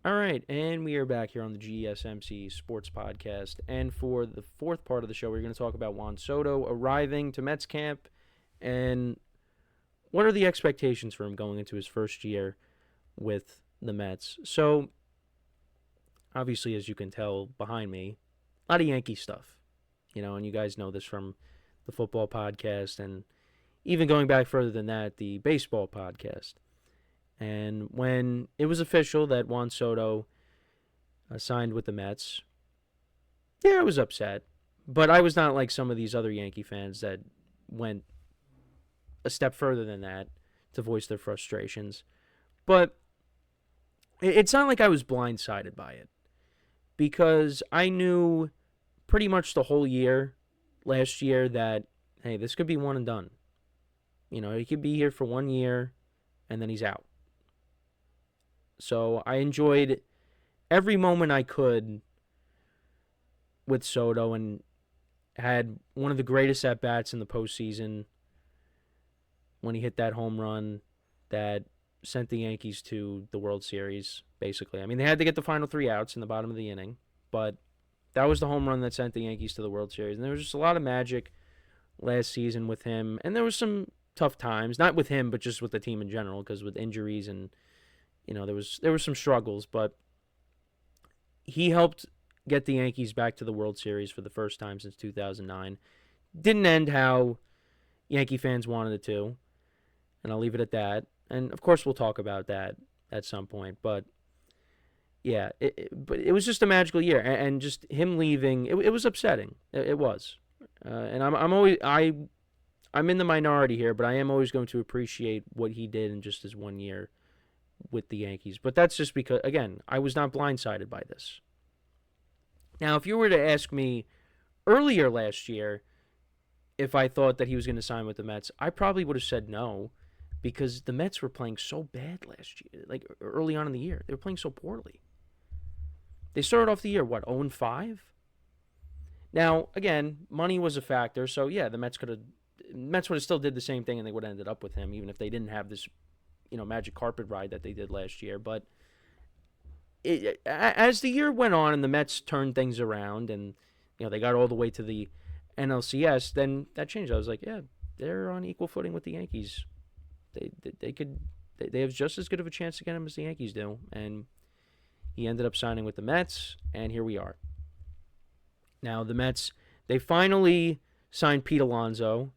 All right, and we are back here on the GSMC Sports Podcast. And for the fourth part of the show, we're going to talk about Juan Soto arriving to Mets camp and what are the expectations for him going into his first year with the Mets. So, obviously, as you can tell behind me, a lot of Yankee stuff, and you guys know this from the football podcast and even going back further than that, the baseball podcast. And when it was official that Juan Soto signed with the Mets, yeah, I was upset. But I was not like some of these other Yankee fans that went a step further than that to voice their frustrations. But it's not like I was blindsided by it because I knew pretty much the whole year last year that, hey, this could be one and done. He could be here for 1 year and then he's out. So I enjoyed every moment I could with Soto and had one of the greatest at-bats in the postseason when he hit that home run that sent the Yankees to the World Series, basically. I mean, they had to get the final 3 outs in the bottom of the inning, but that was the home run that sent the Yankees to the World Series. And there was just a lot of magic last season with him. And there was some tough times, not with him, but just with the team in general, because with injuries and there were some struggles, but he helped get the Yankees back to the World Series for the first time since 2009. Didn't end how Yankee fans wanted it to, and I'll leave it at that. And of course, we'll talk about that at some point. But yeah, but it was just a magical year, and just him leaving, it was upsetting. It was, and I'm in the minority here, but I am always going to appreciate what he did in just his 1 year with the Yankees. But that's just because, again, I was not blindsided by this. Now, if you were to ask me earlier last year if I thought that he was going to sign with the Mets, I probably would have said no because the Mets were playing so bad last year, like early on in the year. They were playing so poorly. They started off the year, 0-5? Now, again, money was a factor, so yeah, the Mets would have still did the same thing and they would have ended up with him, even if they didn't have this magic carpet ride that they did last year. But as the year went on and the Mets turned things around and they got all the way to the NLCS, then that changed. I was like, yeah, they're on equal footing with the Yankees. They have just as good of a chance to get him as the Yankees do. And he ended up signing with the Mets, and here we are. Now the Mets, they finally signed Pete Alonso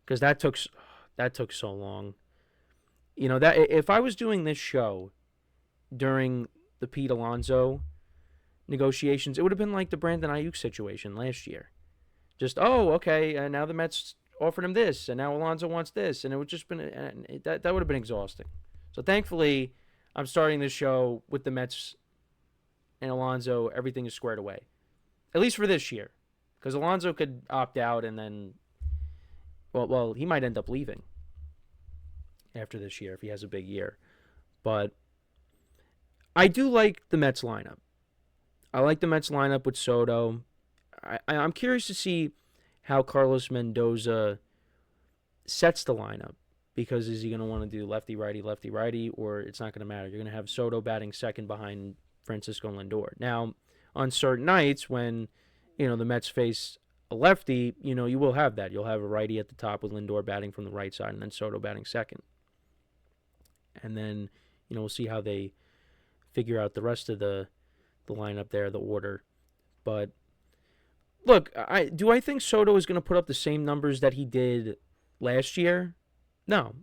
because that took so long. That if I was doing this show during the Pete Alonso negotiations, it would have been like the Brandon Ayuk situation last year. Just, okay, now the Mets offered him this, and now Alonso wants this, and it would just been that would have been exhausting. So thankfully, I'm starting this show with the Mets and Alonso. Everything is squared away, at least for this year, because Alonso could opt out, and then, well, he might end up leaving after this year if he has a big year. But I do like the Mets lineup. I like the Mets lineup with Soto. I'm curious to see how Carlos Mendoza sets the lineup, because is he going to want to do lefty, righty, or it's not going to matter. You're going to have Soto batting second behind Francisco Lindor. Now, on certain nights when, the Mets face a lefty, you will have that. You'll have a righty at the top with Lindor batting from the right side and then Soto batting second. And then, we'll see how they figure out the rest of the lineup there, the order. But look, do I think Soto is going to put up the same numbers that he did last year? No,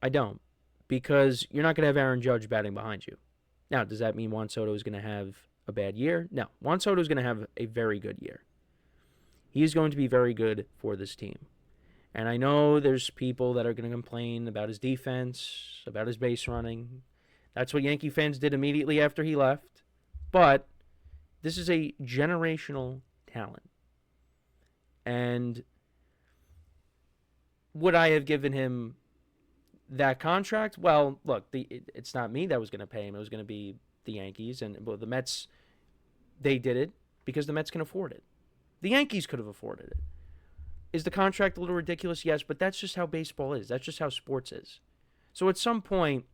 I don't, because you're not going to have Aaron Judge batting behind you. Now, does that mean Juan Soto is going to have a bad year? No, Juan Soto is going to have a very good year. He is going to be very good for this team. And I know there's people that are going to complain about his defense, about his base running. That's what Yankee fans did immediately after he left. But this is a generational talent. And would I have given him that contract? Well, look, it's not me that was going to pay him. It was going to be the Yankees. And the Mets, they did it because the Mets can afford it. The Yankees could have afforded it. Is the contract a little ridiculous? Yes, but that's just how baseball is. That's just how sports is. So at some point,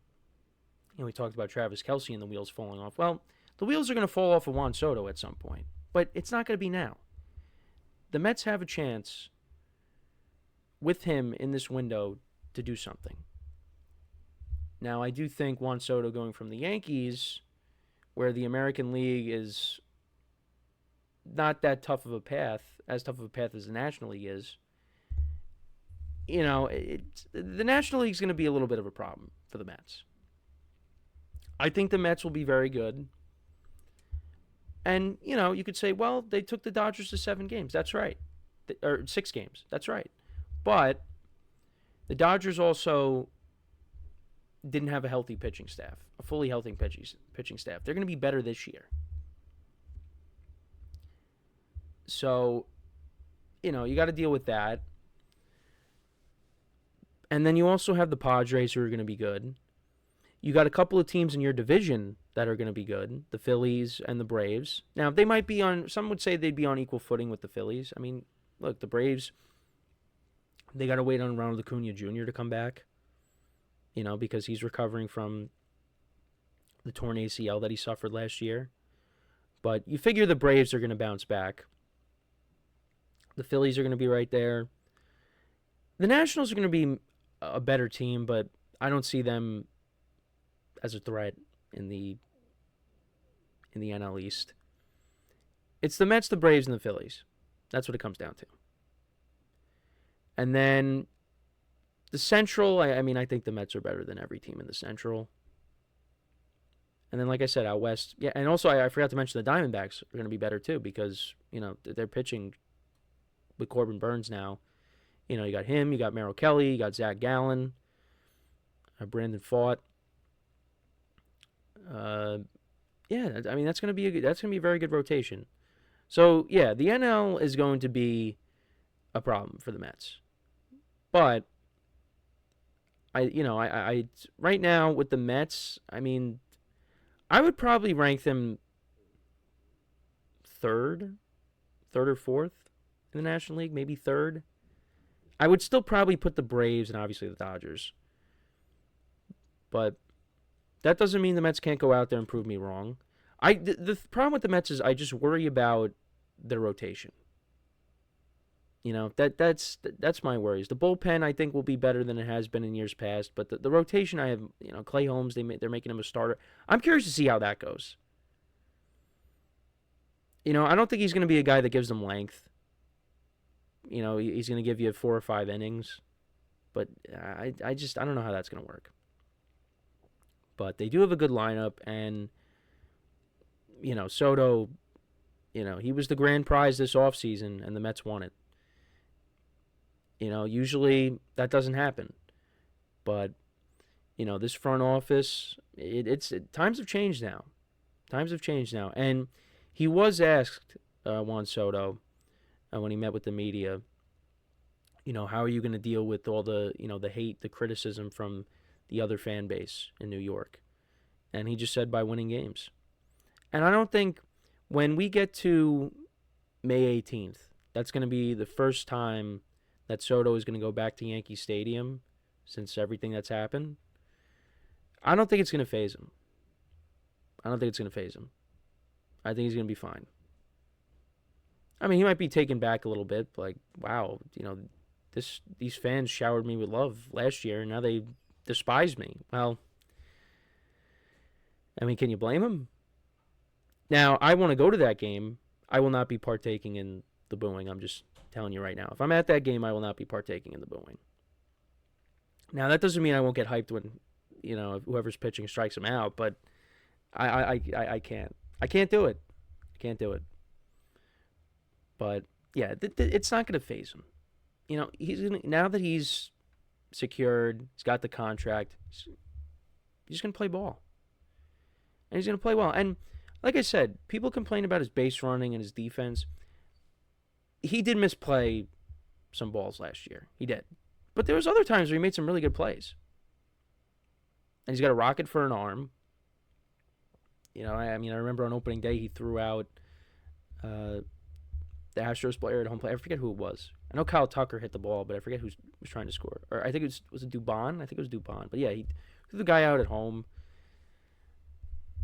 we talked about Travis Kelce and the wheels falling off. Well, The wheels are going to fall off of Juan Soto at some point, but it's not going to be now. The Mets have a chance with him in this window to do something. Now, I do think Juan Soto going from the Yankees, where the American League is not that tough of a path, as tough of a path as the National League is, the National League is going to be a little bit of a problem for the Mets. I think the Mets will be very good. And, you could say, well, they took the Dodgers to 7 games. That's right. Or 6 games. That's right. But the Dodgers also didn't have a healthy pitching staff, a fully healthy pitching staff. They're going to be better this year. So, you got to deal with that. And then you also have the Padres, who are going to be good. You got a couple of teams in your division that are going to be good, the Phillies and the Braves. Now, they might be on, some would say they'd be on equal footing with the Phillies. I mean, look, the Braves, they got to wait on Ronald Acuna Jr. to come back, because he's recovering from the torn ACL that he suffered last year. But you figure the Braves are going to bounce back. The Phillies are going to be right there. The Nationals are going to be a better team, but I don't see them as a threat in the NL East. It's the Mets, the Braves, and the Phillies. That's what it comes down to. And then the Central, I think the Mets are better than every team in the Central. And then, like I said, out West, yeah, and also I forgot to mention the Diamondbacks are going to be better too because, they're pitching with Corbin Burns now. You got him, you got Merrill Kelly, you got Zach Gallen, Brandon Pfaadt. That's going to be a very good rotation. So yeah, the NL is going to be a problem for the Mets, but I right now with the Mets, I would probably rank them third or fourth in the National League, maybe third. I would still probably put the Braves and obviously the Dodgers, but that doesn't mean the Mets can't go out there and prove me wrong. The problem with the Mets is I just worry about their rotation. That's my worries. The bullpen I think will be better than it has been in years past, but the rotation I have, Clay Holmes, they're making him a starter. I'm curious to see how that goes. I don't think he's going to be a guy that gives them length. He's going to give you 4 or 5 innings, but I don't know how that's going to work. But they do have a good lineup, and, Soto, he was the grand prize this offseason, and the Mets won it. Usually that doesn't happen. But, this front office, times have changed now. And he was asked, Juan Soto, when he met with the media, how are you going to deal with all the, the hate, the criticism from the other fan base in New York? And he just said by winning games. And I don't think when we get to May 18th, that's going to be the first time that Soto is going to go back to Yankee Stadium since everything that's happened. I don't think it's going to faze him. I think he's going to be fine. He might be taken back a little bit, like, wow, these fans showered me with love last year, and now they despise me. Well, can you blame him? Now, I want to go to that game. I will not be partaking in the booing. I'm just telling you right now. If I'm at that game, I will not be partaking in the booing. Now, that doesn't mean I won't get hyped when, if whoever's pitching strikes him out, but I can't. I can't do it. But, yeah, it's not going to faze him. Now that he's secured, he's got the contract, he's going to play ball. And he's going to play well. And like I said, people complain about his base running and his defense. He did misplay some balls last year. He did. But there was other times where he made some really good plays. And he's got a rocket for an arm. I remember on opening day he threw out the Astros player at home plate. I forget who it was. I know Kyle Tucker hit the ball, but I forget who was trying to score. Or I think was it Dubon? I think it was Dubon. But yeah, he threw the guy out at home.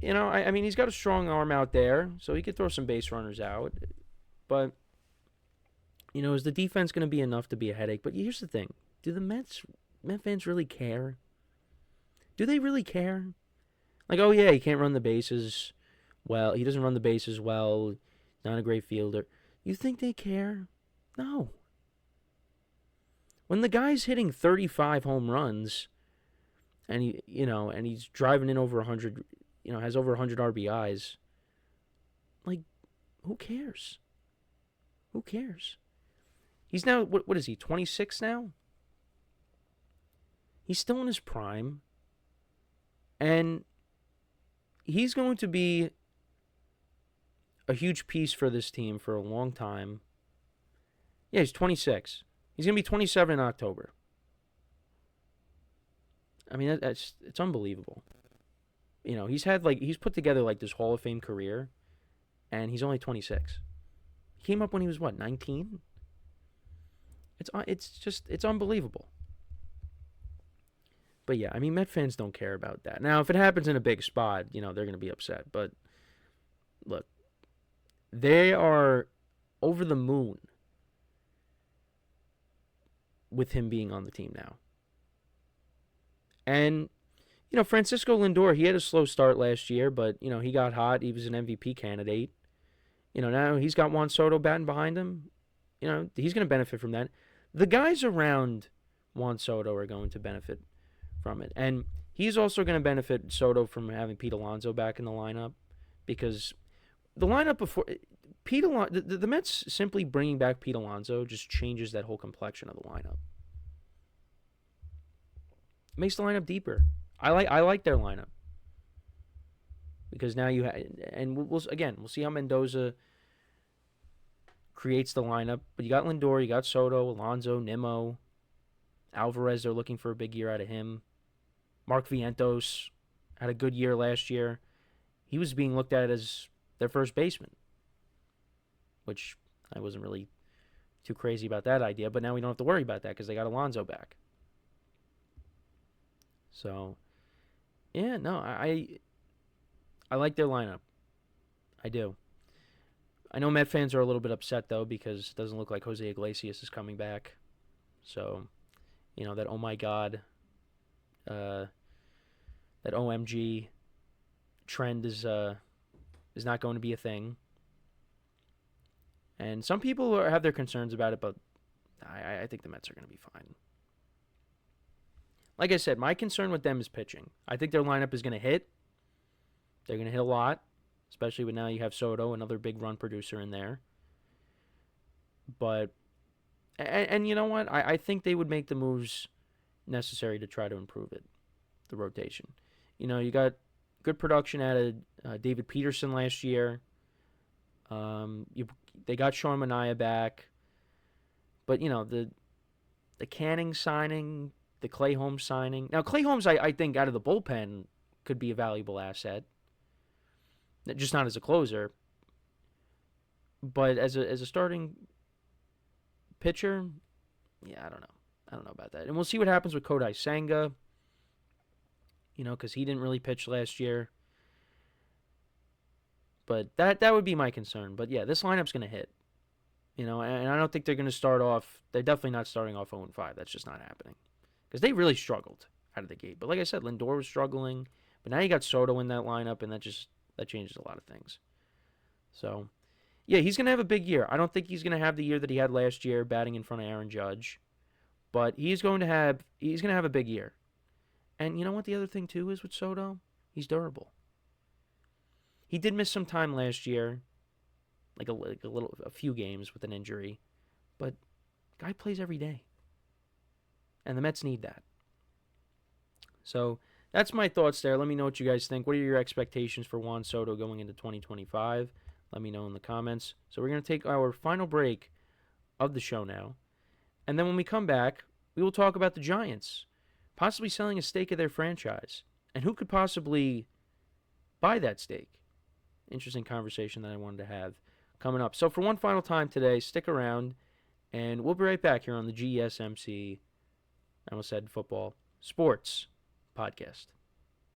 I mean, he's got a strong arm out there, so he could throw some base runners out. But, is the defense going to be enough to be a headache? But here's the thing. Do the Met fans really care? Do they really care? Like, oh, yeah, he can't run the bases well. He doesn't run the bases well. Not a great fielder. You think they care? No. When the guy's hitting 35 home runs and he's driving in over 100, has over 100 RBIs, like, who cares? Who cares? He's now, what is he, 26 now? He's still in his prime. And he's going to be a huge piece for this team for a long time. Yeah, he's 26. He's going to be 27 in October. I mean, it's unbelievable. He's put together like this Hall of Fame career, and he's only 26. He came up when he was, 19? It's unbelievable. But yeah, I mean, Met fans don't care about that. Now, if it happens in a big spot, they're going to be upset. But look, they are over the moon with him being on the team now. And, Francisco Lindor, he had a slow start last year, but, he got hot. He was an MVP candidate. Now he's got Juan Soto batting behind him. He's going to benefit from that. The guys around Juan Soto are going to benefit from it. And he's also going to benefit Soto from having Pete Alonso back in the lineup, because the lineup before Pete Alonso, the Mets simply bringing back Pete Alonso just changes that whole complexion of the lineup. It makes the lineup deeper. I like their lineup, because now we'll see how Mendoza creates the lineup. But you got Lindor, you got Soto, Alonso, Nimmo, Alvarez. They're looking for a big year out of him. Mark Vientos had a good year last year. He was being looked at as their first baseman, which I wasn't really too crazy about that idea. But now we don't have to worry about that because they got Alonso back. So, yeah, no, I like their lineup. I do. I know Met fans are a little bit upset, though, because it doesn't look like Jose Iglesias is coming back. So, that oh my God, that OMG trend is not going to be a thing. And some people have their concerns about it, but I think the Mets are going to be fine. Like I said, my concern with them is pitching. I think their lineup is going to hit. They're going to hit a lot, especially when now you have Soto, another big run producer in there. But, and you know what? I think they would make the moves necessary to try to improve it, the rotation. You got good production out of David Peterson last year. They got Sean Manaea back. But, the Canning signing, the Clay Holmes signing. Now, Clay Holmes, I think, out of the bullpen could be a valuable asset. Just not as a closer. But as a starting pitcher, yeah, I don't know. I don't know about that. And we'll see what happens with Kodai Senga. Because he didn't really pitch last year. But that would be my concern. But yeah, this lineup's going to hit. And I don't think they're going to start off. They're definitely not starting off 0-5. That's just not happening. Because they really struggled out of the gate. But like I said, Lindor was struggling. But now you got Soto in that lineup, and that changes a lot of things. So, yeah, he's going to have a big year. I don't think he's going to have the year that he had last year batting in front of Aaron Judge. But he's going to have a big year. And you know what the other thing, too, is with Soto? He's durable. He did miss some time last year, like a few games with an injury. But guy plays every day. And the Mets need that. So that's my thoughts there. Let me know what you guys think. What are your expectations for Juan Soto going into 2025? Let me know in the comments. So we're going to take our final break of the show now. And then when we come back, we will talk about the Giants possibly selling a stake of their franchise. And who could possibly buy that stake? Interesting conversation that I wanted to have coming up. So for one final time today, stick around. And we'll be right back here on the GSMC, I almost said football, sports podcast.